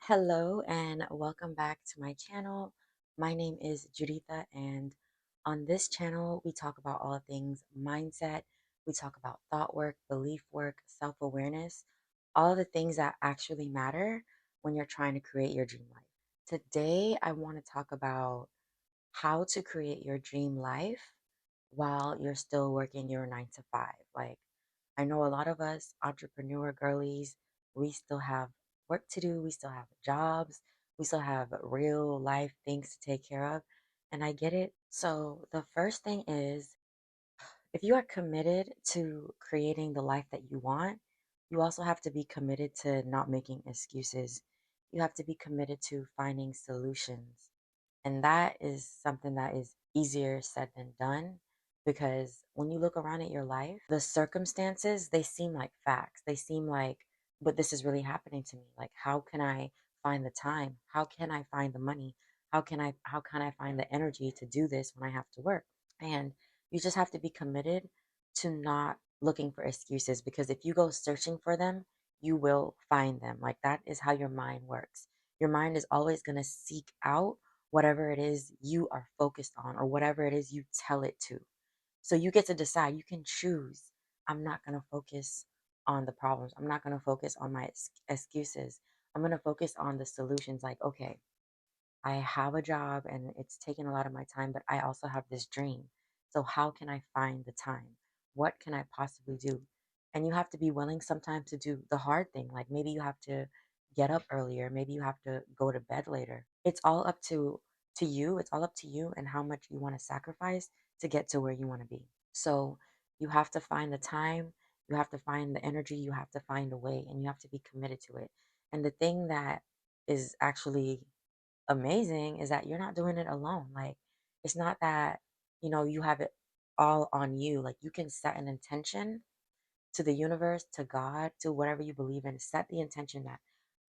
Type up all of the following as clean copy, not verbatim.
Hello and welcome back to my channel. My name is Juditha, and on this channel, we talk about all things mindset. We talk about thought work, belief work, self awareness, all the things that actually matter when you're trying to create your dream life. Today, I want to talk about how to create your dream life while you're still working your 9 to 5. Like, I know a lot of us entrepreneur girlies, we still have work to do, we still have jobs, we still have real life things to take care of. And I get it. So, the first thing is if you are committed to creating the life that you want, you also have to be committed to not making excuses. You have to be committed to finding solutions. And that is something that is easier said than done because when you look around at your life, the circumstances, they seem like facts. They seem like, but this is really happening to me. Like, how can I find the time? How can I find the money? How can I find the energy to do this when I have to work? And you just have to be committed to not looking for excuses because if you go searching for them, you will find them. Like that is how your mind works. Your mind is always going to seek out whatever it is you are focused on or whatever it is you tell it to. So you get to decide, you can choose. I'm not going to focus on the problems. I'm not going to focus on my excuses. I'm going to focus on the solutions. Like, okay, I have a job and it's taking a lot of my time, but I also have this dream. So, how can I find the time? What can I possibly do? And you have to be willing sometimes to do the hard thing. Like maybe you have to get up earlier, maybe you have to go to bed later. It's all up to you. It's all up to you and how much you want to sacrifice to get to where you want to be. So, you have to find the time, you have to find the energy, you have to find a way, and you have to be committed to it. And the thing that is actually amazing is that you're not doing it alone. Like, it's not that, you have it all on you. Like, you can set an intention to the universe, to God, to whatever you believe in. Set the intention that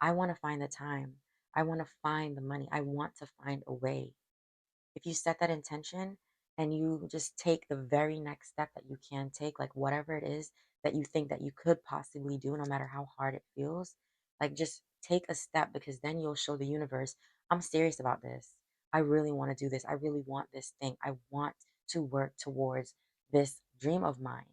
I want to find the time, I want to find the money, I want to find a way. If you set that intention and you just take the very next step that you can take, like whatever it is that you think that you could possibly do, no matter how hard it feels, like just take a step because then you'll show the universe, I'm serious about this. I really want to do this. I really want this thing. I want to work towards this dream of mine.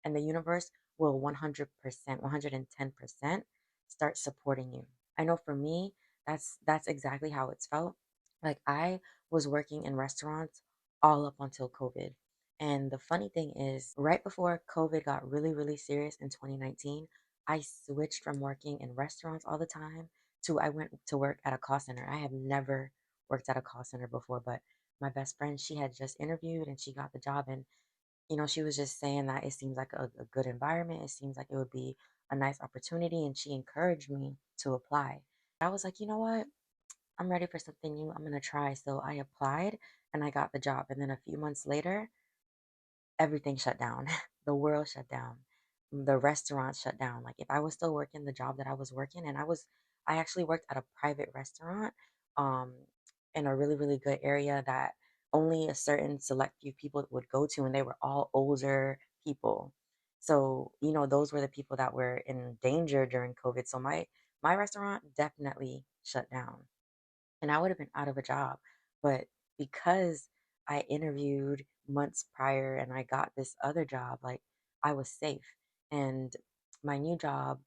And the universe will 100%, 110% start supporting you. I know for me, that's exactly how it's felt. Like I was working in restaurants all up until COVID. And the funny thing is, right before COVID got really, really serious in 2019, I switched from working in restaurants all the time to I went to work at a call center. I have never worked at a call center before, but my best friend, she had just interviewed and she got the job. And, she was just saying that it seems like a good environment. It seems like it would be a nice opportunity. And she encouraged me to apply. I was like, you know what? I'm ready for something new. I'm going to try. So I applied and I got the job. And then a few months later, everything shut down. The world shut down. The restaurants shut down. Like if I was still working the job that I was working, and I actually worked at a private restaurant um, in a really, really good area that only a certain select few people would go to, and they were all older people. So, those were the people that were in danger during COVID. So my restaurant definitely shut down and I would have been out of a job. But because I interviewed months prior and I got this other job, like I was safe. And my new job,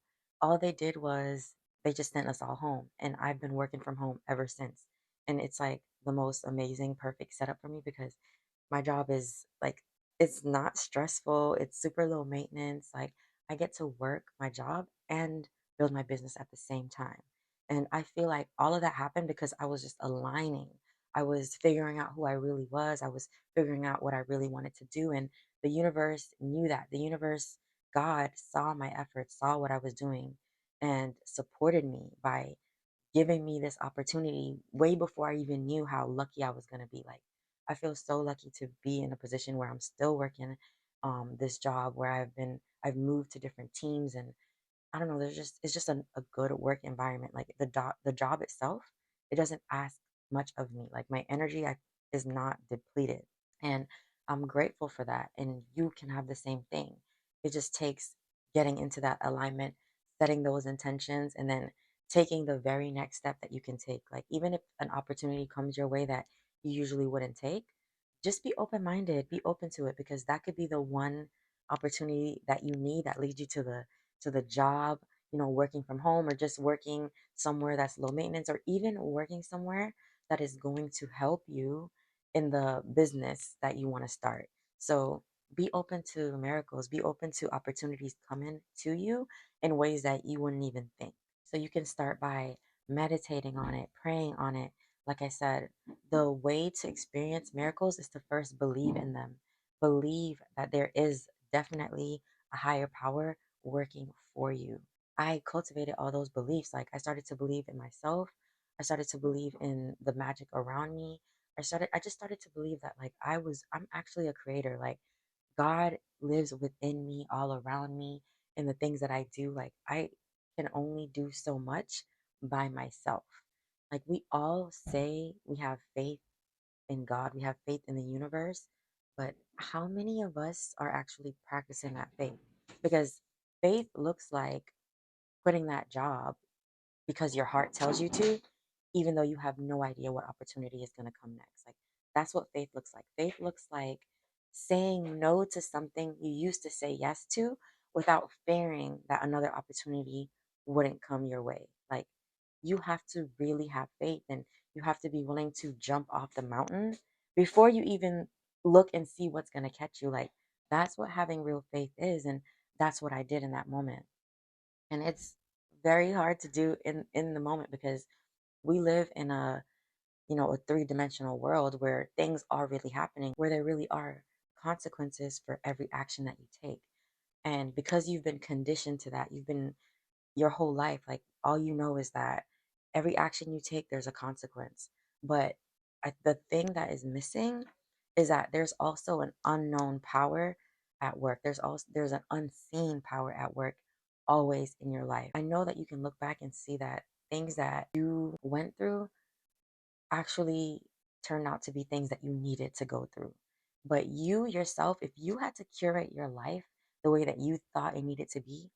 all they did was they just sent us all home. And I've been working from home ever since. And it's like the most amazing, perfect setup for me because my job is like, it's not stressful, it's super low maintenance. Like, I get to work my job and build my business at the same time. And I feel like all of that happened because I was just aligning. I was figuring out who I really was. I was figuring out what I really wanted to do. And the universe knew that. The universe, God, saw my efforts, saw what I was doing, and supported me by giving me this opportunity way before I even knew how lucky I was going to be. Like, I feel so lucky to be in a position where I'm still working this job where I've moved to different teams and I don't know, it's just a good work environment. Like the job itself, it doesn't ask much of me. Like my energy is not depleted. And I'm grateful for that. And you can have the same thing. It just takes getting into that alignment, setting those intentions, and then taking the very next step that you can take. Like, even if an opportunity comes your way that you usually wouldn't take, just be open minded, be open to it, because that could be the one opportunity that you need that leads you to the job, working from home or just working somewhere that's low maintenance, or even working somewhere that is going to help you in the business that you want to start. So be open to miracles, be open to opportunities coming to you in ways that you wouldn't even think. So you can start by meditating on it, praying on it. Like I said, the way to experience miracles is to first believe in them. Believe that there is definitely a higher power working for you. I cultivated all those beliefs. Like, I started to believe in myself. I started to believe in the magic around me. I just started to believe that, like, I'm actually a creator. Like, God lives within me, all around me, and the things that I do. Like, I can only do so much by myself. Like, we all say we have faith in God, we have faith in the universe, but how many of us are actually practicing that faith? Because faith looks like quitting that job because your heart tells you to, even though you have no idea what opportunity is going to come next. Like, that's what faith looks like. Faith looks like saying no to something you used to say yes to without fearing that another opportunity wouldn't come your way. Like, you have to really have faith, and you have to be willing to jump off the mountain before you even look and see what's going to catch you. Like, that's what having real faith is. And that's what I did in that moment. And it's very hard to do in the moment, because we live in a three-dimensional world where things are really happening, where there really are consequences for every action that you take. And because you've been conditioned to that, you've been your whole life, like, all you know is that every action you take, there's a consequence. But the thing that is missing is that there's also an unknown power at work. There's an unseen power at work always in your life. I know that you can look back and see that things that you went through actually turned out to be things that you needed to go through. But you yourself, if you had to curate your life the way that you thought it needed to be,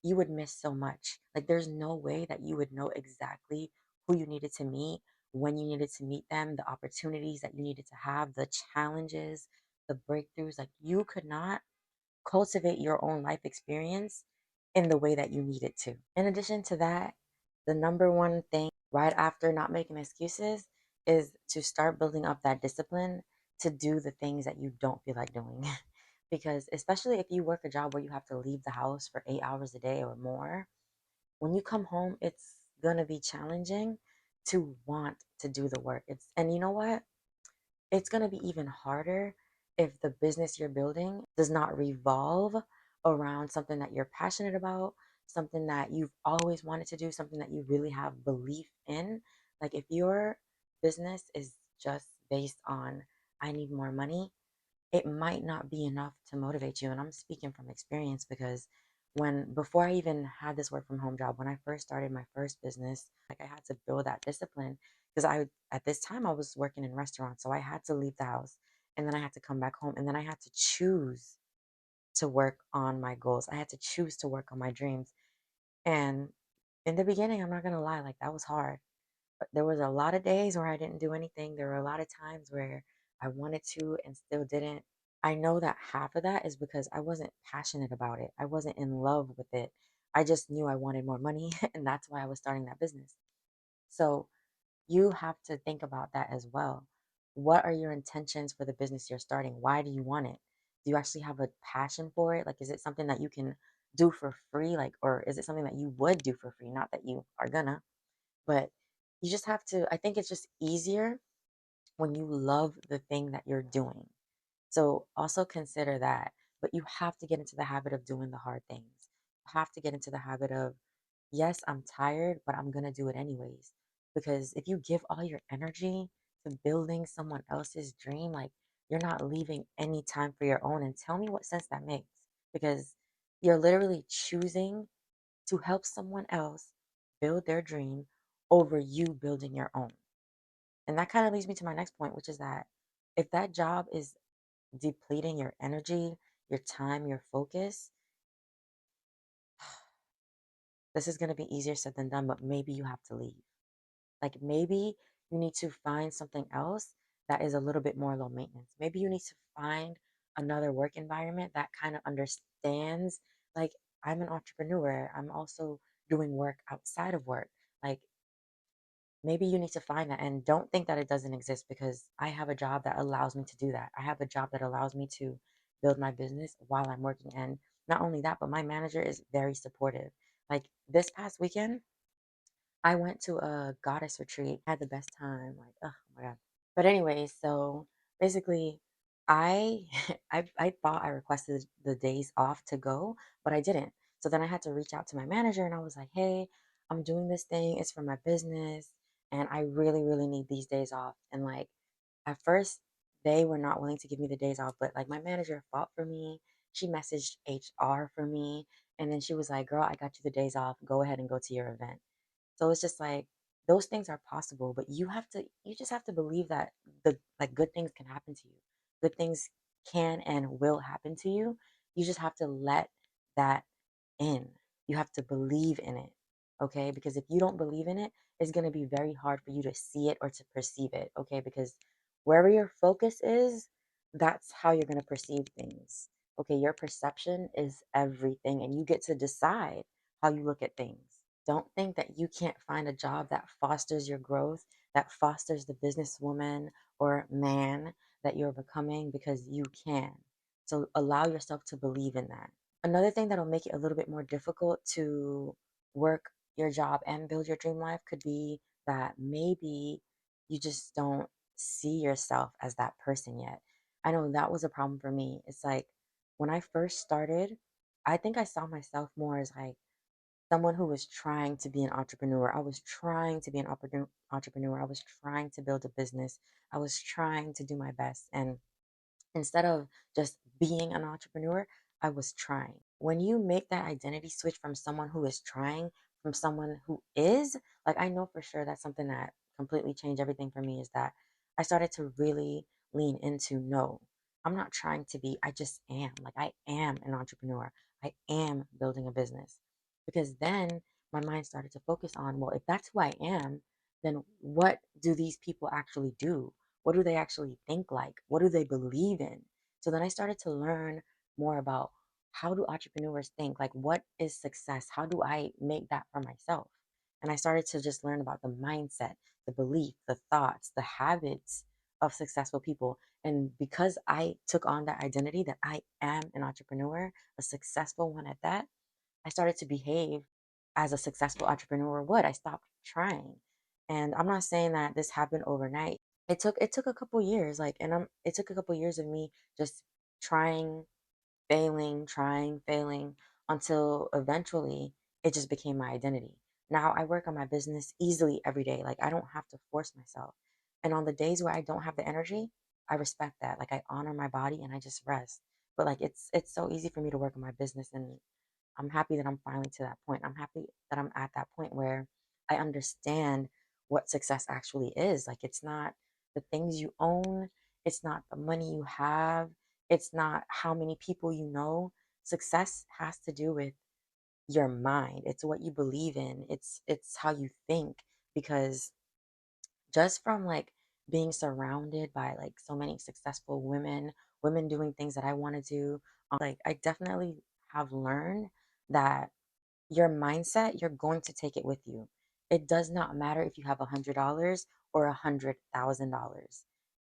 you would miss so much. Like, there's no way that you would know exactly who you needed to meet, when you needed to meet them, the opportunities that you needed to have, the challenges, the breakthroughs. Like, you could not cultivate your own life experience in the way that you need it to. In addition to that, the number one thing right after not making excuses is to start building up that discipline to do the things that you don't feel like doing. Because especially if you work a job where you have to leave the house for 8 hours a day or more, when you come home, it's going to be challenging to want to do the work. And you know what? It's going to be even harder if the business you're building does not revolve around something that you're passionate about, something that you've always wanted to do, something that you really have belief in. Like, if your business is just based on, I need more money, it might not be enough to motivate you. And I'm speaking from experience, because before I even had this work from home job, when I first started my first business, like, I had to build that discipline, because at this time I was working in restaurants. So I had to leave the house, and then I had to come back home, and then I had to choose to work on my goals. I had to choose to work on my dreams. And in the beginning, I'm not going to lie, like, that was hard. But there was a lot of days where I didn't do anything. There were a lot of times where I wanted to and still didn't. I know that half of that is because I wasn't passionate about it. I wasn't in love with it. I just knew I wanted more money, and that's why I was starting that business. So you have to think about that as well. What are your intentions for the business you're starting? Why do you want it? Do you actually have a passion for it? Like, is it something that you can do for free? Like, or is it something that you would do for free? Not that you are gonna, but you just have to, I think it's just easier when you love the thing that you're doing. So also consider that. But you have to get into the habit of doing the hard things. You have to get into the habit of, yes, I'm tired, but I'm going to do it anyways. Because if you give all your energy to building someone else's dream, like, you're not leaving any time for your own. And tell me what sense that makes. Because you're literally choosing to help someone else build their dream over you building your own. And that kind of leads me to my next point, which is that if that job is depleting your energy, your time, your focus, this is going to be easier said than done, but maybe you have to leave. Like maybe you need to find something else that is a little bit more low maintenance. Maybe you need to find another work environment that kind of understands, like, I'm an entrepreneur. I'm also doing work outside of work. Like, maybe you need to find that and don't think that it doesn't exist because I have a job that allows me to do that. I have a job that allows me to build my business while I'm working. And not only that, but my manager is very supportive. Like this past weekend, I went to a goddess retreat, had the best time. Like, oh my God. But anyway, so basically, I I thought I requested the days off to go, but I didn't. So then I had to reach out to my manager and I was like, "Hey, I'm doing this thing. It's for my business, and I really, really need these days off." And like at first, they were not willing to give me the days off, but like my manager fought for me. She messaged HR for me, and then she was like, "Girl, I got you the days off. Go ahead and go to your event." So it's just like those things are possible, but you just have to believe that the like good things can happen to you. Good things can and will happen to you. You just have to let that in. You have to believe in it. Okay? Because if you don't believe in it, it's going to be very hard for you to see it or to perceive it. Okay? Because wherever your focus is, that's how you're going to perceive things. Okay? Your perception is everything, and you get to decide how you look at things. Don't think that you can't find a job that fosters your growth, that fosters the businesswoman or man that you're becoming because you can. So allow yourself to believe in that. Another thing that'll make it a little bit more difficult to work your job and build your dream life could be that maybe you just don't see yourself as that person yet. I know that was a problem for me. It's like when I first started, I think I saw myself more as like someone who was trying to be an entrepreneur. I was trying to be an entrepreneur. I was trying to build a business. I was trying to do my best. And instead of just being an entrepreneur, I was trying. When you make that identity switch from someone who is trying, from someone who is, like I know for sure that's something that completely changed everything for me is that I started to really lean into no, I'm not trying to be, I just am. Like I am an entrepreneur. I am building a business. Because then my mind started to focus on, well, if that's who I am, then what do these people actually do? What do they actually think like? What do they believe in? So then I started to learn more about how do entrepreneurs think? Like, what is success? How do I make that for myself? And I started to just learn about the mindset, the belief, the thoughts, the habits of successful people. And because I took on that identity that I am an entrepreneur, a successful one at that, I started to behave as a successful entrepreneur would. I stopped trying. And I'm not saying that this happened overnight. It took a couple years, like, and it took a couple years of me just trying, failing, trying, failing, until eventually it just became my identity. Now I work on my business easily every day. Like I don't have to force myself. And on the days where I don't have the energy, I respect that. Like I honor my body and I just rest. But like it's so easy for me to work on my business, and I'm happy that I'm finally to that point. I'm happy that I'm at that point where I understand what success actually is. Like, it's not the things you own, it's not the money you have, it's not how many people you know. Success has to do with your mind. It's what you believe in. It's how you think, because just from like being surrounded by like so many successful women, women doing things that I want to do, like I definitely have learned that your mindset, you're going to take it with you. It does not matter if you have $100 or $100,000.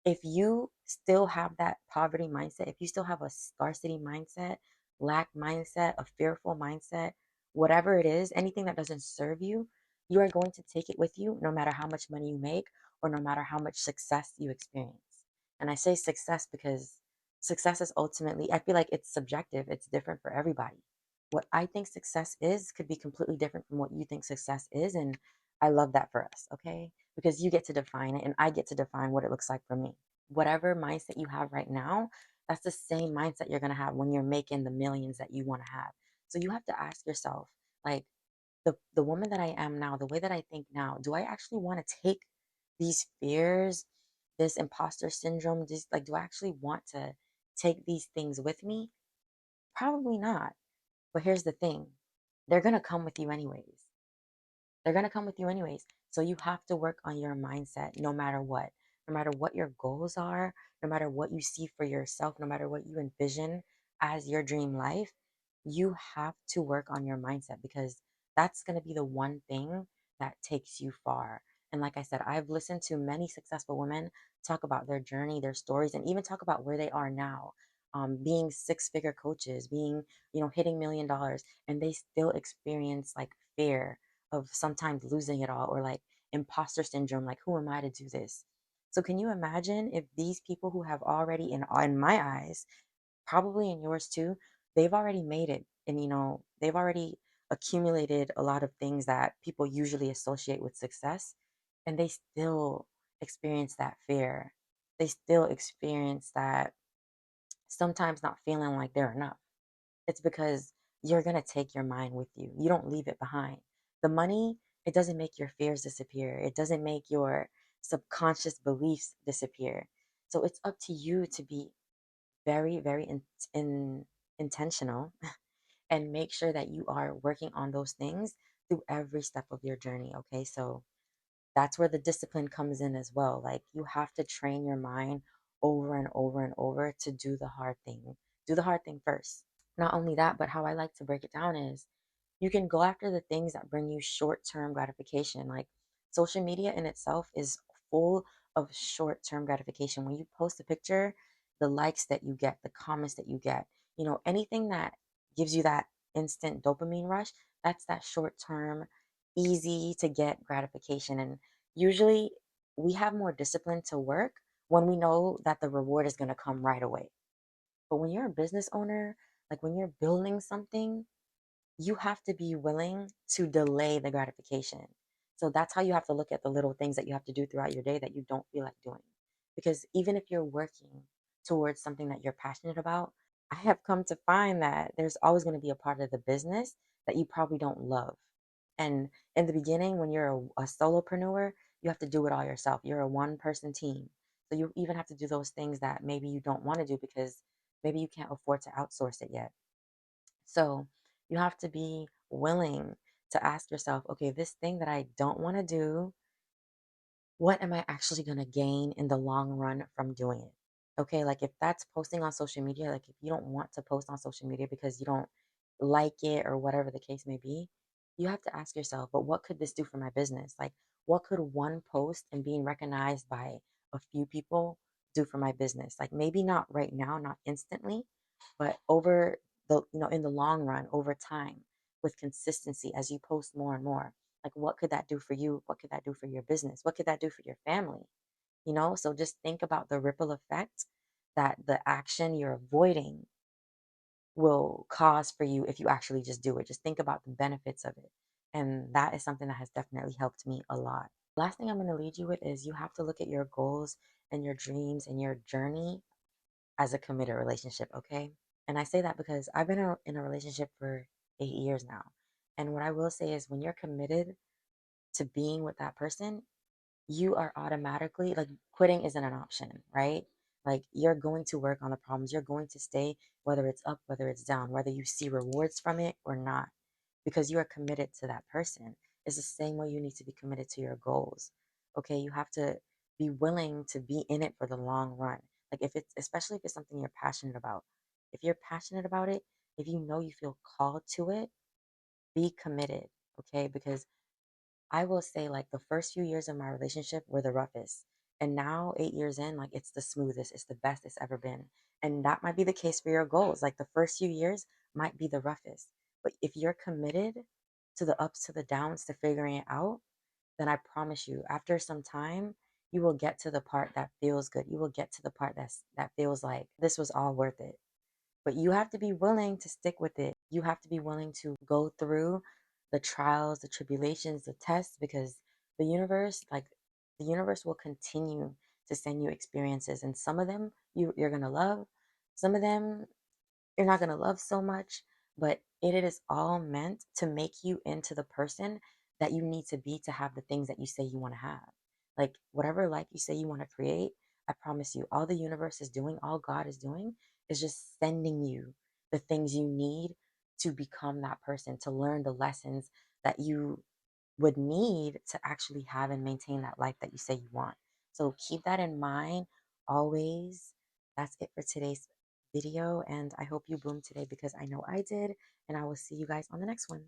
If you still have that poverty mindset, if you still have a scarcity mindset, lack mindset, a fearful mindset, whatever it is, anything that doesn't serve you, you are going to take it with you no matter how much money you make or no matter how much success you experience. And I say success because success is ultimately, I feel like it's subjective, it's different for everybody. What I think success is could be completely different from what you think success is. And I love that for us, okay? Because you get to define it and I get to define what it looks like for me. Whatever mindset you have right now, that's the same mindset you're going to have when you're making the millions that you want to have. So you have to ask yourself, like, the woman that I am now, the way that I think now, do I actually want to take these fears, this imposter syndrome, this like, do I actually want to take these things with me? Probably not. But here's the thing, they're going to come with you anyways. They're going to come with you anyways. So you have to work on your mindset no matter what. No matter what your goals are, no matter what you see for yourself, no matter what you envision as your dream life, you have to work on your mindset because that's going to be the one thing that takes you far. And like I said, I've listened to many successful women talk about their journey, their stories, and even talk about where they are now, being six-figure coaches, being, hitting $1 million, and they still experience like fear of sometimes losing it all or like imposter syndrome, like who am I to do this? So can you imagine if these people who have already, in my eyes, probably in yours too, they've already made it, and they've already accumulated a lot of things that people usually associate with success, and they still experience that fear. They still experience that sometimes not feeling like they're enough. It's because you're going to take your mind with you. You don't leave it behind. The money, it doesn't make your fears disappear. It doesn't make your subconscious beliefs disappear. So it's up to you to be very, very intentional and make sure that you are working on those things through every step of your journey. Okay. So that's where the discipline comes in as well. Like you have to train your mind over and over and over to do the hard thing. Do the hard thing first. Not only that, but how I like to break it down is you can go after the things that bring you short-term gratification. Like social media in itself is full of short-term gratification. When you post a picture, the likes that you get, the comments that you get, anything that gives you that instant dopamine rush, that's that short-term, easy to get gratification. And usually we have more discipline to work when we know that the reward is going to come right away. But when you're a business owner, like when you're building something, you have to be willing to delay the gratification. So that's how you have to look at the little things that you have to do throughout your day that you don't feel like doing. Because even if you're working towards something that you're passionate about, I have come to find that there's always going to be a part of the business that you probably don't love. And in the beginning, when you're a solopreneur, you have to do it all yourself. You're a one person team. So you even have to do those things that maybe you don't want to do because maybe you can't afford to outsource it yet. So you have to be willing to ask yourself, okay, this thing that I don't want to do, what am I actually going to gain in the long run from doing it? Okay, like if that's posting on social media, like if you don't want to post on social media because you don't like it or whatever the case may be, you have to ask yourself, but what could this do for my business? Like, what could one post and being recognized by a few people do for my business? Like, maybe not right now, not instantly, but over in the long run, over time, with consistency as you post more and more, like, what could that do for you? What could that do for your business? What could that do for your family? So just think about the ripple effect that the action you're avoiding will cause for you if you actually just do it. Just think about the benefits of it. And that is something that has definitely helped me a lot. Last thing I'm going to lead you with is you have to look at your goals and your dreams and your journey as a committed relationship, okay? And I say that because I've been in a relationship for 8 years now. And what I will say is when you're committed to being with that person, you are automatically like quitting isn't an option, right? Like you're going to work on the problems. You're going to stay, whether it's up, whether it's down, whether you see rewards from it or not, because you are committed to that person. It's the same way you need to be committed to your goals. Okay. You have to be willing to be in it for the long run. Like if it's, especially if it's something you're passionate about, if you're passionate about it, if you know you feel called to it, be committed. Okay. Because I will say like the first few years of my relationship were the roughest. And now 8 years in, like it's the smoothest, it's the best it's ever been. And that might be the case for your goals. Like the first few years might be the roughest. But if you're committed to the ups to the downs to figuring it out, then I promise you, after some time, you will get to the part that feels good. You will get to the part that feels like this was all worth it. But you have to be willing to stick with it. You have to be willing to go through the trials, the tribulations, the tests, because the universe will continue to send you experiences. And some of them you're going to love, some of them you're not going to love so much, but it is all meant to make you into the person that you need to be to have the things that you say you want to have. Like whatever life you say you want to create, I promise you, all the universe is doing, all God is doing is just sending you the things you need to become that person, to learn the lessons that you would need to actually have and maintain that life that you say you want. So keep that in mind always. That's it for today's video. And I hope you bloom today because I know I did. And I will see you guys on the next one.